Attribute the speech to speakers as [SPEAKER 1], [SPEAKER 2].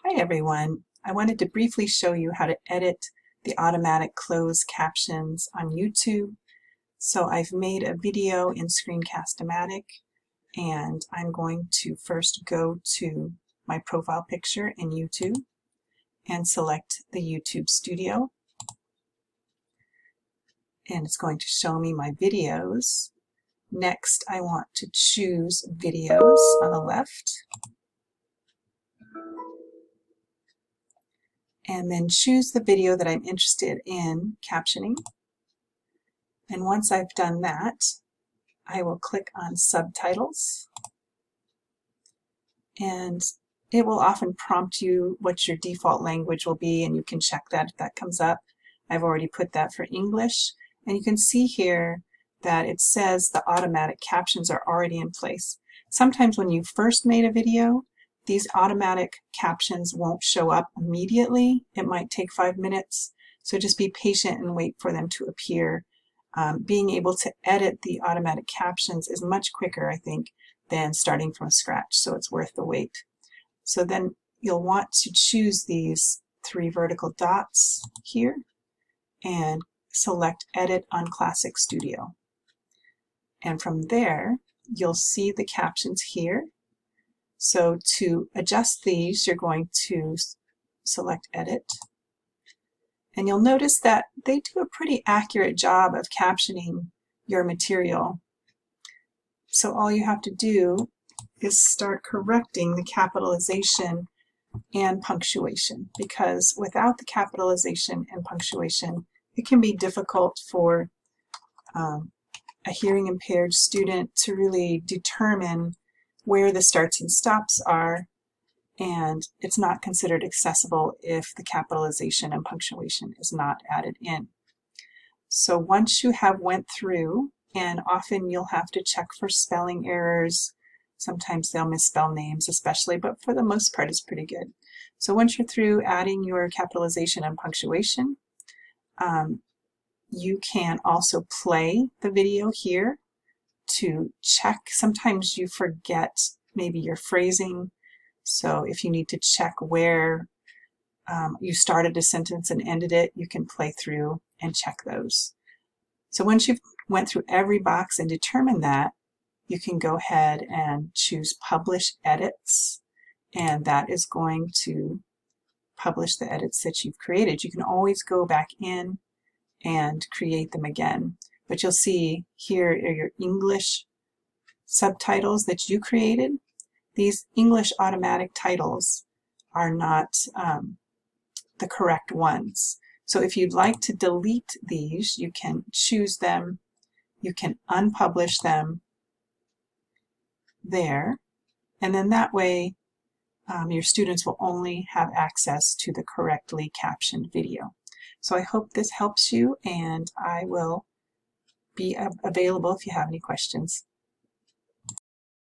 [SPEAKER 1] Hi everyone. I wanted to briefly show you how to edit the automatic closed captions on YouTube. So I've made a video in Screencast-O-Matic, and I'm going to first go to my profile picture in YouTube and select the YouTube Studio. And it's going to show me my videos. Next, I want to choose videos on the left, and then choose the video that I'm interested in captioning. And once I've done that, I will click on subtitles, and it will often prompt you what your default language will be, and you can check that if that comes up. I've already put that for English, and you can see here that it says the automatic captions are already in place. Sometimes when you first made a video, these automatic captions won't show up immediately. It might take 5 minutes, so just be patient and wait for them to appear. Being able to edit the automatic captions is much quicker, I think, than starting from scratch, so it's worth the wait. So then you'll want to choose these 3 vertical dots here and select Edit on Classic Studio. And from there, you'll see the captions here. So to adjust these, you're going to select Edit. And you'll notice that they do a pretty accurate job of captioning your material. So all you have to do is start correcting the capitalization and punctuation, because without the capitalization and punctuation, it can be difficult for a hearing impaired student to really determine where the starts and stops are, and it's not considered accessible if the capitalization and punctuation is not added in. So once you have went through, and often you'll have to check for spelling errors, sometimes they'll misspell names especially, but for the most part it's pretty good. So once you're through adding your capitalization and punctuation, you can also play the video here to check. Sometimes you forget maybe your phrasing, so if you need to check where you started a sentence and ended it, you can play through and check those. So once you've went through every box and determined that, you can go ahead and choose Publish Edits, and that is going to publish the edits that you've created. You can always go back in and create them again, but you'll see here are your English subtitles that you created. These English automatic titles are not the correct ones. So if you'd like to delete these, you can choose them, you can unpublish them there, and then that way your students will only have access to the correctly captioned video. So I hope this helps you, and I will be available if you have any questions.